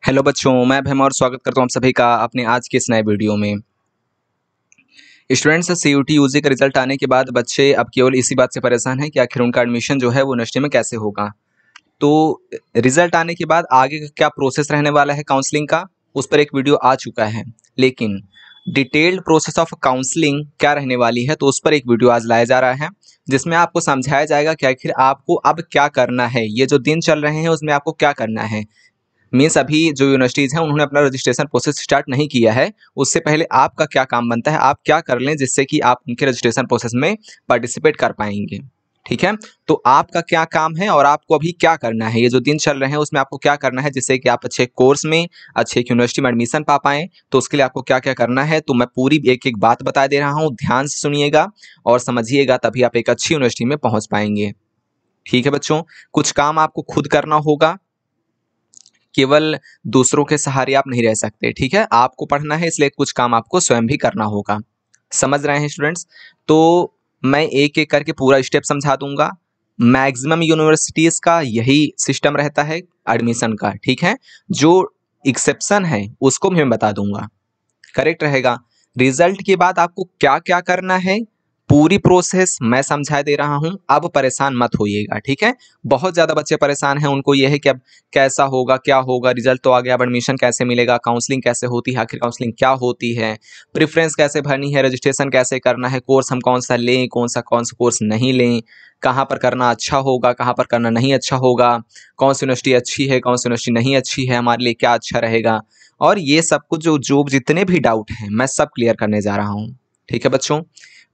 Hello बच्चों, मैं भीम और स्वागत करता हूँ आप सभी का अपने आज के इस नए वीडियो में। स्टूडेंट्स, सीयूटी यूजी का रिजल्ट आने के बाद बच्चे अब केवल इसी बात से परेशान हैं कि आखिर उनका एडमिशन जो है वो यूनिवर्सिटी में कैसे होगा। तो रिजल्ट आने के बाद आगे का क्या प्रोसेस रहने वाला है काउंसलिंग का, उस पर एक वीडियो आ चुका है, लेकिन डिटेल्ड प्रोसेस ऑफ काउंसलिंग क्या रहने वाली है तो उस पर एक वीडियो आज लाया जा रहा है, जिसमें आपको समझाया जाएगा कि आखिर आपको अब क्या करना है। ये जो दिन चल रहे हैं उसमें आपको क्या करना है। मीन्स अभी जो यूनिवर्सिटीज़ हैं उन्होंने अपना रजिस्ट्रेशन प्रोसेस स्टार्ट नहीं किया है, उससे पहले आपका क्या काम बनता है, आप क्या कर लें जिससे कि आप उनके रजिस्ट्रेशन प्रोसेस में पार्टिसिपेट कर पाएंगे। ठीक है, तो आपका क्या काम है और आपको अभी क्या करना है, ये जो दिन चल रहे हैं उसमें आपको क्या करना है जिससे कि आप अच्छे कोर्स में, अच्छे यूनिवर्सिटी में एडमिशन पा पाएँ। तो उसके लिए आपको क्या क्या करना है, तो मैं पूरी एक एक बात बता दे रहा हूँ, ध्यान से सुनिएगा और समझिएगा, तभी आप एक अच्छी यूनिवर्सिटी में पहुँच पाएंगे। ठीक है बच्चों, कुछ काम आपको खुद करना होगा, केवल दूसरों के सहारे आप नहीं रह सकते। ठीक है, आपको पढ़ना है इसलिए कुछ काम आपको स्वयं भी करना होगा। समझ रहे हैं स्टूडेंट्स? तो मैं एक एक करके पूरा स्टेप समझा दूंगा। मैक्सिमम यूनिवर्सिटीज़ का यही सिस्टम रहता है एडमिशन का। ठीक है, जो एक्सेप्शन है उसको मैं बता दूंगा, करेक्ट रहेगा। रिजल्ट के बाद आपको क्या क्या करना है, पूरी प्रोसेस मैं समझा दे रहा हूं, अब परेशान मत होइएगा। ठीक है, बहुत ज़्यादा बच्चे परेशान हैं, उनको यह है कि अब कैसा होगा, क्या होगा, रिजल्ट तो आ गया, अब एडमिशन कैसे मिलेगा, काउंसलिंग कैसे होती है, आखिर काउंसलिंग क्या होती है, प्रेफरेंस कैसे भरनी है, रजिस्ट्रेशन कैसे करना है, कोर्स हम कौन सा लें, कौन सा कोर्स नहीं लें, कहाँ पर करना अच्छा होगा, कहाँ पर करना नहीं अच्छा होगा, कौन सी यूनिवर्सिटी अच्छी है, कौन सी यूनिवर्सिटी नहीं अच्छी है, हमारे लिए क्या अच्छा रहेगा, और ये सब कुछ जो जो जितने भी डाउट हैं मैं सब क्लियर करने जा रहा हूँ। ठीक है बच्चों,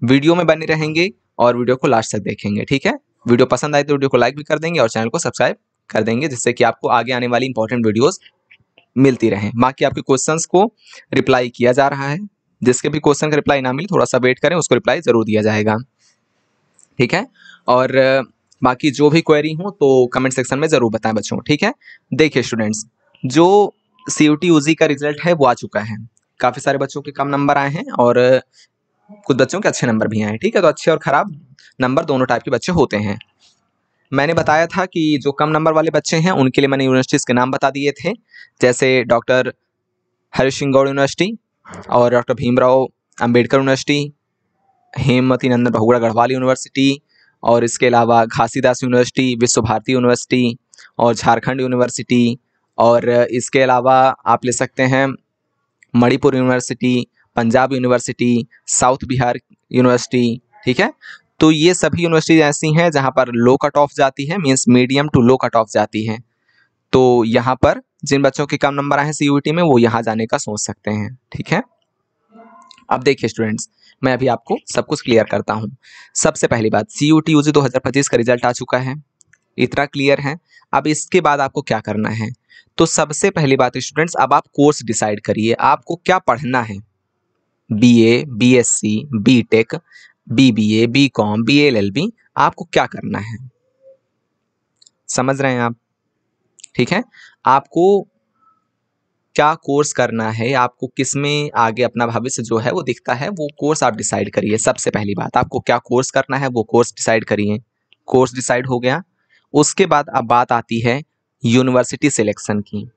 वीडियो में बने रहेंगे और वीडियो को लास्ट तक देखेंगे। ठीक है, वीडियो पसंद आए तो वीडियो को लाइक भी कर देंगे और चैनल को सब्सक्राइब कर देंगे, जिससे कि आपको आगे आने वाली इंपॉर्टेंट वीडियोस मिलती रहें। बाकी आपके क्वेश्चंस को रिप्लाई किया जा रहा है, जिसके भी क्वेश्चन का रिप्लाई ना मिले थोड़ा सा वेट करें, उसको रिप्लाई जरूर दिया जाएगा। ठीक है, और बाकी जो भी क्वेरी हो तो कमेंट सेक्शन में ज़रूर बताएं बच्चों। ठीक है, देखिए स्टूडेंट्स, जो सीयूटी यूजी का रिजल्ट है वो आ चुका है। काफ़ी सारे बच्चों के कम नंबर आए हैं और कुछ बच्चों के अच्छे नंबर भी आए हैं। ठीक है, तो अच्छे और ख़राब नंबर दोनों टाइप के बच्चे होते हैं। मैंने बताया था कि जो कम नंबर वाले बच्चे हैं उनके लिए मैंने यूनिवर्सिटीज़ के नाम बता दिए थे, जैसे डॉक्टर हरीश सिंह गौड़ यूनिवर्सिटी और doctor Bhimrao Ambedkar university, Hemvati Nandan Bahuguna Garhwal university, और इसके अलावा घासीदास यूनिवर्सिटी, विश्व भारती यूनिवर्सिटी और झारखंड यूनिवर्सिटी, और इसके अलावा आप ले सकते हैं Manipur university, Punjab university, south Bihar university. ठीक है, तो ये सभी यूनिवर्सिटी ऐसी हैं जहाँ पर लो कट ऑफ जाती है, means medium to low cut off जाती है। तो यहाँ पर जिन बच्चों के कम नंबर आए हैं सीयूटी में वो यहाँ जाने का सोच सकते हैं। ठीक है, अब देखिए स्टूडेंट्स, मैं अभी आपको सब कुछ क्लियर करता हूँ। सबसे पहली बात, सीयूटी यूजी 2025 का रिजल्ट आ चुका है, इतना क्लियर है। अब इसके बाद आपको क्या करना है, तो सबसे पहली बात स्टूडेंट्स, अब आप कोर्स डिसाइड करिए, आपको क्या पढ़ना है। BA, BSc, BTech, BBA, BCom, BLLB, आपको क्या करना है, समझ रहे हैं आप? ठीक है, आपको क्या कोर्स करना है, आपको किस में आगे अपना भविष्य जो है वो दिखता है, वो कोर्स आप डिसाइड करिए। सबसे पहली बात, आपको क्या कोर्स करना है वो कोर्स डिसाइड करिए। कोर्स डिसाइड हो गया, उसके बाद अब बात आती है यूनिवर्सिटी सिलेक्शन की,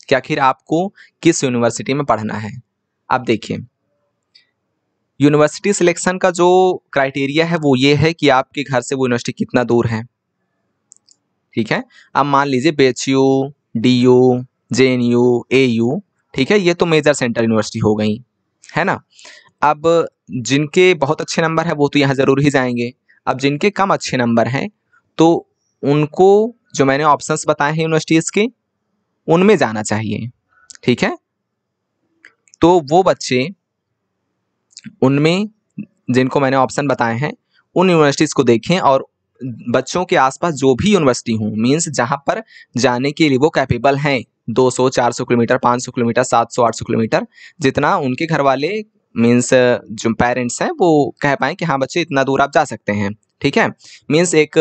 कि आखिर आपको किस यूनिवर्सिटी में पढ़ना है। अब देखिए, यूनिवर्सिटी सिलेक्शन का जो क्राइटेरिया है वो ये है कि आपके घर से वो यूनिवर्सिटी कितना दूर है। ठीक है, अब मान लीजिए बीएचयू, डीयू, जेएनयू, एयू, ठीक है, ये तो मेजर सेंटर यूनिवर्सिटी हो गई, है ना। अब जिनके बहुत अच्छे नंबर है वो तो यहाँ ज़रूर ही जाएंगे। अब जिनके कम अच्छे नंबर हैं तो उनको जो मैंने ऑप्शंस बताए हैं यूनिवर्सिटीज़ के, उनमें जाना चाहिए। ठीक है, तो वो बच्चे उनमें जिनको मैंने ऑप्शन बताए हैं उन यूनिवर्सिटीज़ को देखें, और बच्चों के आसपास जो भी यूनिवर्सिटी हो, मीन्स जहाँ पर जाने के लिए वो कैपेबल हैं, 200, 400 किलोमीटर, 500 किलोमीटर, 700, 800 किलोमीटर, जितना उनके घर वाले मीन्स जो पेरेंट्स हैं वो कह पाएँ कि हाँ बच्चे इतना दूर आप जा सकते हैं। ठीक है, मीन्स एक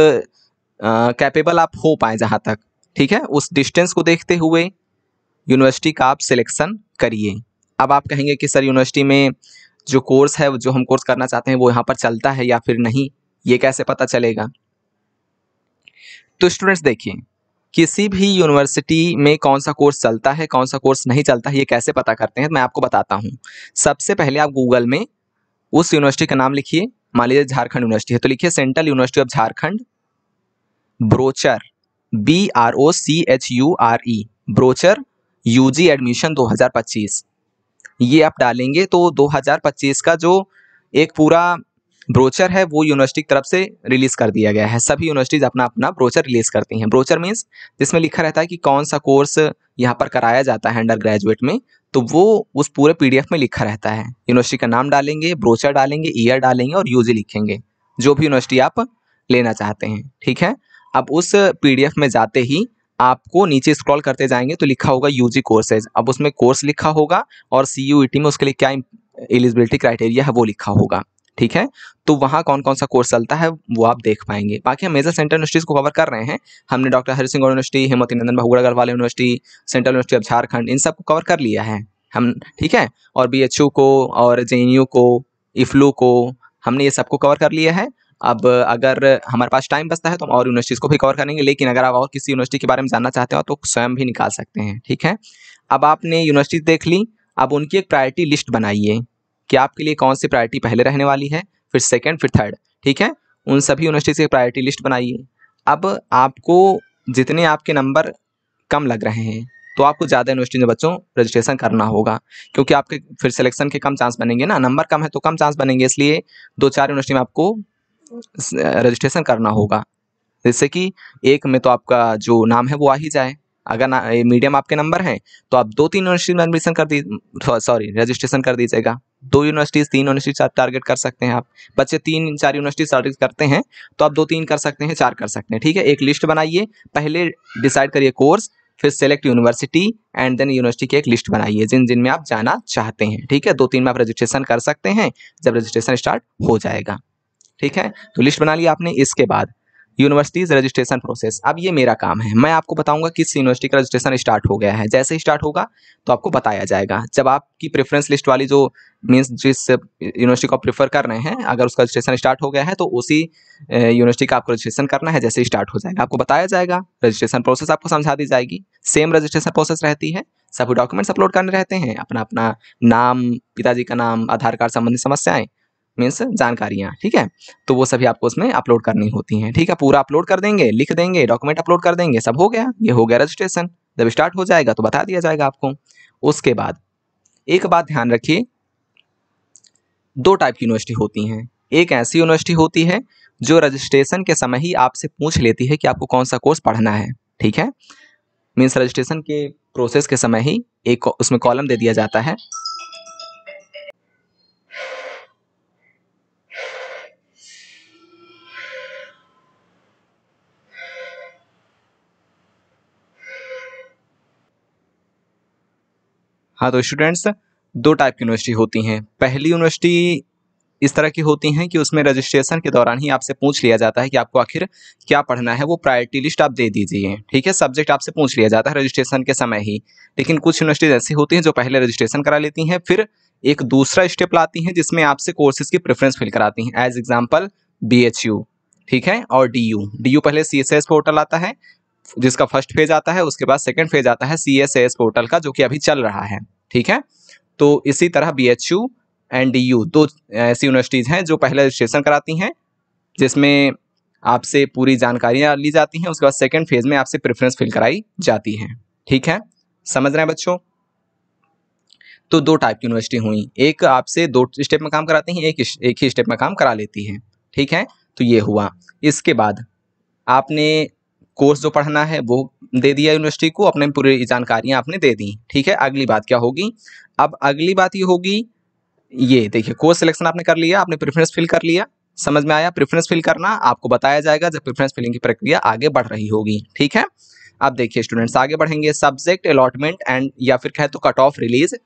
कैपेबल आप हो पाएँ जहाँ तक। ठीक है, उस डिस्टेंस को देखते हुए यूनिवर्सिटी का आप सिलेक्शन करिए। अब आप कहेंगे कि सर यूनिवर्सिटी में जो कोर्स है, जो हम कोर्स करना चाहते हैं वो यहाँ पर चलता है या फिर नहीं, ये कैसे पता चलेगा? तो स्टूडेंट्स देखिए, किसी भी यूनिवर्सिटी में कौन सा कोर्स चलता है, कौन सा कोर्स नहीं चलता है, ये कैसे पता करते हैं, मैं आपको बताता हूँ। सबसे पहले आप गूगल में उस यूनिवर्सिटी का नाम लिखिए। मान लीजिए झारखंड यूनिवर्सिटी है तो लिखिए central university of Jharkhand brochure, BROCHURE, brochure UG admission 2025। ये आप डालेंगे तो 2025 का जो एक पूरा ब्रोचर है वो यूनिवर्सिटी की तरफ से रिलीज कर दिया गया है। सभी यूनिवर्सिटीज अपना अपना ब्रोचर रिलीज करती हैं। ब्रोचर मीन्स जिसमें लिखा रहता है कि कौन सा कोर्स यहाँ पर कराया जाता है अंडर ग्रेजुएट में, तो वो उस पूरे PDF में लिखा रहता है। यूनिवर्सिटी का नाम डालेंगे, ब्रोचर डालेंगे, ईयर डालेंगे और यूजी लिखेंगे, जो भी यूनिवर्सिटी आप लेना चाहते हैं। ठीक है, अब उस PDF में जाते ही आपको नीचे स्क्रॉल करते जाएंगे तो लिखा होगा यूजी कोर्सेज। अब उसमें कोर्स लिखा होगा और CUET में उसके लिए क्या एलिजिबिलिटी क्राइटेरिया है वो लिखा होगा। ठीक है, तो वहाँ कौन कौन सा कोर्स चलता है वो आप देख पाएंगे। बाकी हम मेजर सेंट्रल यूनिवर्सिटीज़ को कवर कर रहे हैं। हमने doctor Hari Singh university, Hemvati Nandan Bahuguna Garhwal university, central university of Jharkhand, इन सब को कवर कर लिया है हम। ठीक है, और BHU को और JNU को, IFLU को, हमने ये सबको कवर कर लिया है। अब अगर हमारे पास टाइम बचता है तो हम और यूनिवर्सिटीज़ को भी कवर करेंगे, लेकिन अगर आप और किसी यूनिवर्सिटी के बारे में जानना चाहते हो तो स्वयं भी निकाल सकते हैं। ठीक है, अब आपने यूनिवर्सिटी देख ली, अब उनकी एक प्रायोरिटी लिस्ट बनाइए कि आपके लिए कौन सी प्रायोरिटी पहले रहने वाली है, फिर सेकंड, फिर थर्ड। ठीक है, उन सभी यूनिवर्सिटी से प्रायोरिटी लिस्ट बनाइए। अब आपको जितने आपके नंबर कम लग रहे हैं तो आपको ज़्यादा यूनिवर्सिटी में बच्चों रजिस्ट्रेशन करना होगा, क्योंकि आपके फिर सिलेक्शन के कम चांस बनेंगे ना। नंबर कम है तो कम चांस बनेंगे, इसलिए 2-4 यूनिवर्सिटी में आपको रजिस्ट्रेशन करना होगा, जिससे कि एक में तो आपका जो नाम है वो आ ही जाए। अगर मीडियम आपके नंबर हैं तो आप 2-3 यूनिवर्सिटी में एडमिशन कर दी रजिस्ट्रेशन कर दीजिएगा। 2 यूनिवर्सिटीज़, 3 यूनिवर्सिटी टारगेट कर सकते हैं आप। बच्चे 3-4 यूनिवर्सिटी टारगेट करते हैं तो आप 2-3 कर सकते हैं, 4 कर सकते हैं। ठीक है, एक लिस्ट बनाइए, पहले डिसाइड करिए कोर्स, फिर select university and then university की एक लिस्ट बनाइए जिन जिन में आप जाना चाहते हैं। ठीक है, 2-3 में आप रजिस्ट्रेशन कर सकते हैं जब रजिस्ट्रेशन स्टार्ट हो जाएगा। ठीक है, तो लिस्ट बना लिया आपने। इसके बाद यूनिवर्सिटीज़ रजिस्ट्रेशन प्रोसेस, अब ये मेरा काम है, मैं आपको बताऊंगा किस यूनिवर्सिटी का रजिस्ट्रेशन स्टार्ट हो गया है। जैसे ही स्टार्ट होगा तो आपको बताया जाएगा। जब आपकी प्रेफरेंस लिस्ट वाली जो मीन्स जिस यूनिवर्सिटी को आप प्रेफर कर रहे हैं, अगर उसका रजिस्ट्रेशन स्टार्ट हो गया है तो उसी यूनिवर्सिटी का आपको रजिस्ट्रेशन करना है। जैसे ही स्टार्ट हो जाएगा आपको बताया जाएगा, रजिस्ट्रेशन प्रोसेस आपको समझा दी जाएगी। सेम रजिस्ट्रेशन प्रोसेस रहती है, सभी डॉक्यूमेंट्स अपलोड करने रहते हैं, अपना अपना नाम, पिताजी का नाम, आधार कार्ड संबंधी समस्याएं मीन्स जानकारियाँ। ठीक है, तो वो सभी आपको उसमें अपलोड करनी होती हैं। ठीक है, पूरा अपलोड कर देंगे, लिख देंगे, डॉक्यूमेंट अपलोड कर देंगे, सब हो गया, ये हो गया रजिस्ट्रेशन। जब स्टार्ट हो जाएगा तो बता दिया जाएगा आपको। उसके बाद एक बात ध्यान रखिए, 2 टाइप की यूनिवर्सिटी होती हैं। एक ऐसी यूनिवर्सिटी होती है जो रजिस्ट्रेशन के समय ही आपसे पूछ लेती है कि आपको कौन सा कोर्स पढ़ना है। ठीक है, मीन्स रजिस्ट्रेशन के प्रोसेस के समय ही एक उसमें कॉलम दे दिया जाता है। हाँ, तो स्टूडेंट्स 2 टाइप की यूनिवर्सिटी होती हैं। पहली यूनिवर्सिटी इस तरह की होती हैं कि उसमें रजिस्ट्रेशन के दौरान ही आपसे पूछ लिया जाता है कि आपको आखिर क्या पढ़ना है, वो प्रायोरिटी लिस्ट आप दे दीजिए। ठीक है, सब्जेक्ट आपसे पूछ लिया जाता है रजिस्ट्रेशन के समय ही। लेकिन कुछ यूनिवर्सिटीज ऐसी होती हैं जो पहले रजिस्ट्रेशन करा लेती हैं, फिर एक दूसरा स्टेप लाती हैं जिसमें आपसे कोर्सेज की प्रेफरेंस फिल कराती हैं। एज एग्जाम्पल BHU, ठीक है, और DU पहले CSAS पोर्टल आता है जिसका फर्स्ट फेज आता है, उसके बाद सेकंड फेज आता है CSAS पोर्टल का, जो कि अभी चल रहा है। ठीक है, तो इसी तरह BHU एंड DU 2 ऐसी यूनिवर्सिटीज़ हैं जो पहले रजिस्ट्रेशन कराती हैं, जिसमें आपसे पूरी जानकारियाँ ली जाती हैं। उसके बाद सेकंड फेज में आपसे प्रेफरेंस फिल कराई जाती है। ठीक है, समझ रहे हैं बच्चों? तो 2 टाइप की यूनिवर्सिटी हुई, एक आपसे 2 स्टेप में काम कराती हैं, एक ही स्टेप में काम करा लेती है। ठीक है, तो ये हुआ। इसके बाद आपने कोर्स जो पढ़ना है वो दे दिया यूनिवर्सिटी को, अपने पूरी जानकारियाँ आपने दे दी। ठीक है, अगली बात क्या होगी? अब अगली बात ये होगी, ये देखिए कोर्स सिलेक्शन आपने कर लिया, आपने प्रेफरेंस फिल कर लिया, समझ में आया? प्रेफरेंस फिल करना आपको बताया जाएगा जब प्रेफरेंस फिलिंग की प्रक्रिया आगे बढ़ रही होगी। ठीक है, अब देखिए स्टूडेंट्स आगे बढ़ेंगे, सब्जेक्ट अलॉटमेंट एंड या फिर कहे तो कट ऑफ रिलीज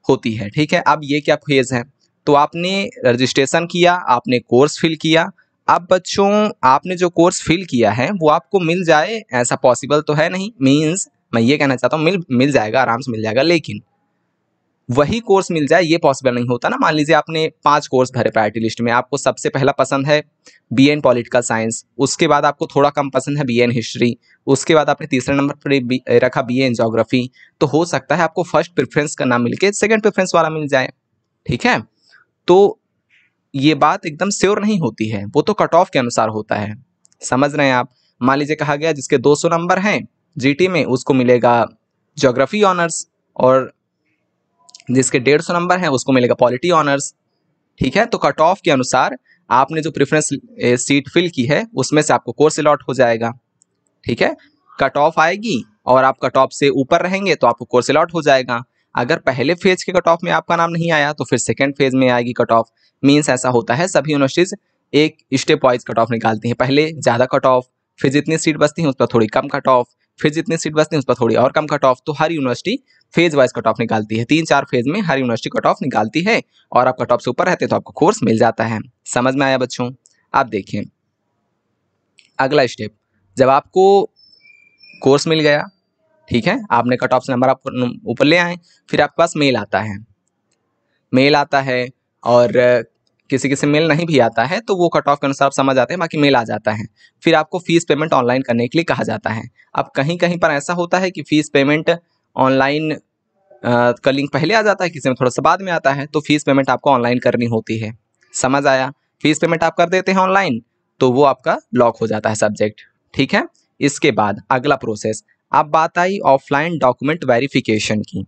होती है। ठीक है, अब ये क्या फेज है? तो आपने रजिस्ट्रेशन किया, आपने कोर्स फिल किया। अब बच्चों आपने जो कोर्स फिल किया है वो आपको मिल जाए ऐसा पॉसिबल तो है नहीं, मीन्स मैं ये कहना चाहता हूँ मिल जाएगा, आराम से मिल जाएगा, लेकिन वही कोर्स मिल जाए ये पॉसिबल नहीं होता ना। मान लीजिए आपने 5 कोर्स भरे प्रायोरिटी लिस्ट में, आपको सबसे पहला पसंद है बीए इन पॉलिटिकल साइंस, उसके बाद आपको थोड़ा कम पसंद है बीए इन हिस्ट्री, उसके बाद आपने तीसरे नंबर पर रखा बीए इन ज्योग्राफी, तो हो सकता है आपको फर्स्ट प्रेफरेंस का नाम मिलके सेकंड प्रेफरेंस वाला मिल जाए। ठीक है, तो ये बात एकदम श्योर नहीं होती है, वो तो कट ऑफ के अनुसार होता है। समझ रहे हैं आप? मान लीजिए कहा गया जिसके 200 नंबर हैं जीटी में उसको मिलेगा ज्योग्राफी ऑनर्स, और जिसके 150 नंबर हैं उसको मिलेगा पॉलिटी ऑनर्स। ठीक है, तो कट ऑफ के अनुसार आपने जो प्रेफरेंस सीट फिल की है उसमें से आपको कोर्स अलॉट हो जाएगा। ठीक है, कट ऑफ आएगी और आप कट ऑफ से ऊपर रहेंगे तो आपको कोर्स अलॉट हो जाएगा। अगर पहले फेज के कट ऑफ में आपका नाम नहीं आया तो फिर सेकंड फेज में आएगी कट ऑफ। मीन्स ऐसा होता है, सभी यूनिवर्सिटीज एक स्टेप वाइज कट ऑफ निकालती हैं। पहले ज़्यादा कट ऑफ, फिर जितनी सीट बचती हैं उस पर थोड़ी कम कट ऑफ, फिर जितनी सीट बचती है उस पर थोड़ी और कम कट ऑफ। तो हर university phase wise cut off निकालती है, 3-4 फेज में हर यूनिवर्सिटी कट ऑफ निकालती है, और आप कट ऑफ से ऊपर रहते तो आपको कोर्स मिल जाता है। समझ में आया बच्चों? आप देखिए अगला स्टेप, जब आपको कोर्स मिल गया, ठीक है, आपने कट ऑफ से नंबर आप ऊपर ले आए, फिर आपके पास मेल आता है। मेल आता है और किसी किसी मेल नहीं भी आता है तो वो कट ऑफ के अनुसार आप समझ आते हैं, बाकी मेल आ जाता है। फिर आपको फीस पेमेंट ऑनलाइन करने के लिए कहा जाता है। अब कहीं कहीं पर ऐसा होता है कि फीस पेमेंट ऑनलाइन का लिंक पहले आ जाता है, किसी में थोड़ा सा बाद में आता है, तो फीस पेमेंट आपको ऑनलाइन करनी होती है। समझ आया? फीस पेमेंट आप कर देते हैं ऑनलाइन तो वो आपका लॉक हो जाता है सब्जेक्ट। ठीक है, इसके बाद अगला प्रोसेस, अब बात आई ऑफलाइन डॉक्यूमेंट वेरिफिकेशन की।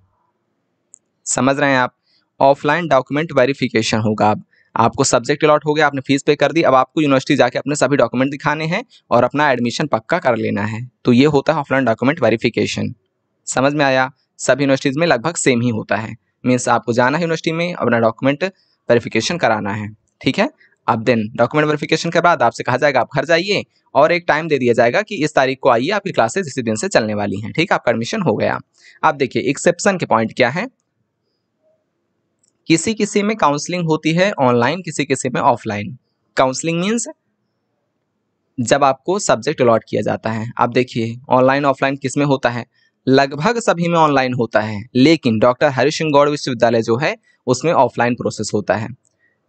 समझ रहे हैं आप? ऑफलाइन डॉक्यूमेंट वेरिफिकेशन होगा। अब आपको सब्जेक्ट अलॉट हो गया, आपने फीस पे कर दी, अब आपको यूनिवर्सिटी जाके अपने सभी डॉक्यूमेंट दिखाने हैं और अपना एडमिशन पक्का कर लेना है। तो ये होता है ऑफलाइन डॉक्यूमेंट वेरिफिकेशन। समझ में आया? सभी यूनिवर्सिटीज़ में लगभग सेम ही होता है। मीन्स आपको जाना है यूनिवर्सिटी में, अपना डॉक्यूमेंट वेरिफिकेशन कराना है। ठीक है, अब देन डॉक्यूमेंट वेरिफिकेशन के बाद आपसे कहा जाएगा आप घर जाइए, और एक टाइम दे दिया जाएगा कि इस तारीख को आइए, आपकी क्लासेस इसी दिन से चलने वाली हैं। ठीक है, आपका एडमिशन हो गया। अब देखिए एक्सेप्शन के पॉइंट क्या है। किसी किसी में काउंसलिंग होती है ऑनलाइन, किसी किसी में ऑफलाइन। काउंसलिंग मीन्स जब आपको सब्जेक्ट अलॉट किया जाता है। आप देखिए ऑनलाइन ऑफलाइन किस में होता है, लगभग सभी में ऑनलाइन होता है, लेकिन डॉक्टर हरीश सिंह गौड़ विश्वविद्यालय जो है उसमें ऑफलाइन प्रोसेस होता है।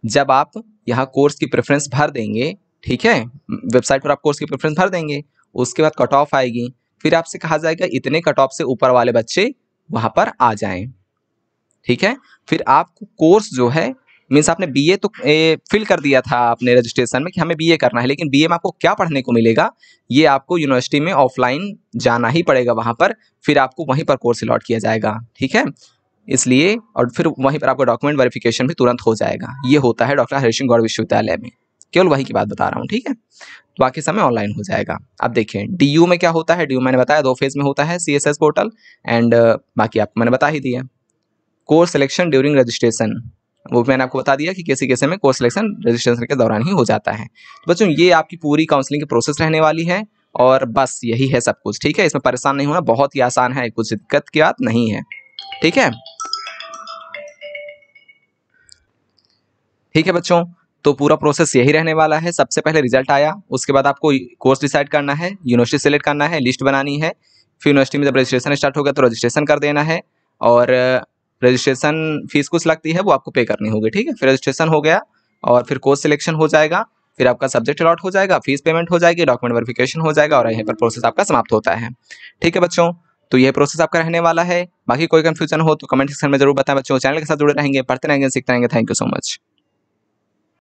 जब आप यहाँ कोर्स की प्रेफरेंस भर देंगे, ठीक है, वेबसाइट पर आप कोर्स की प्रेफरेंस भर देंगे, उसके बाद कट ऑफ आएगी, फिर आपसे कहा जाएगा इतने कट ऑफ से ऊपर वाले बच्चे वहाँ पर आ जाएं। ठीक है, फिर आपको कोर्स जो है, मीन्स आपने बीए तो फिल कर दिया था आपने रजिस्ट्रेशन में कि हमें बीए करना है, लेकिन बीए में आपको क्या पढ़ने को मिलेगा, ये आपको यूनिवर्सिटी में ऑफलाइन जाना ही पड़ेगा वहाँ पर, फिर आपको वहीं पर कोर्स अलॉट किया जाएगा। ठीक है, इसलिए और फिर वहीं पर आपका डॉक्यूमेंट वेरिफिकेशन भी तुरंत हो जाएगा। ये होता है डॉक्टर हरीश सिंह गौड़ विश्वविद्यालय में, केवल वही की बात बता रहा हूँ। ठीक है, बाकी समय ऑनलाइन हो जाएगा। अब देखिए डीयू में क्या होता है। डीयू मैंने बताया 2 फेज में होता है, CSS पोर्टल एंड बाकी आपको मैंने बता ही दिया। कोर्स सिलेक्शन ड्यूरिंग रजिस्ट्रेशन, वो मैंने आपको बता दिया कि कैसे कैसे में कोर्स सिलेक्शन रजिस्ट्रेशन के दौरान ही हो जाता है। तो बच्चों ये आपकी पूरी काउंसलिंग की प्रोसेस रहने वाली है, और बस यही है सब कुछ। ठीक है, इसमें परेशान नहीं होना, बहुत ही आसान है, कुछ दिक्कत की बात नहीं है। ठीक है, ठीक है बच्चों, तो पूरा प्रोसेस यही रहने वाला है। सबसे पहले रिजल्ट आया, उसके बाद आपको कोर्स डिसाइड करना है, यूनिवर्सिटी सेलेक्ट करना है, लिस्ट बनानी है, फिर यूनिवर्सिटी में जब रजिस्ट्रेशन स्टार्ट होगा तो रजिस्ट्रेशन कर देना है, और रजिस्ट्रेशन फीस कुछ लगती है वो आपको पे करनी होगी। ठीक है, फिर रजिस्ट्रेशन हो गया और फिर कोर्स सिलेक्शन हो जाएगा, फिर आपका सब्जेक्ट अलॉट हो जाएगा, फीस पेमेंट हो जाएगी, डॉक्यूमेंट वेरिफिकेशन हो जाएगा, और यहीं पर प्रोसेस आपका समाप्त होता है। ठीक है बच्चों, तो यह प्रोसेस आपका रहने वाला है। बाकी कोई कंफ्यूजन हो तो कमेंट सेक्शन में जरूर बताएं बच्चों। चैनल के साथ जुड़े रहेंगे, पढ़ते रहेंगे, सीखते रहेंगे। Thank you so much.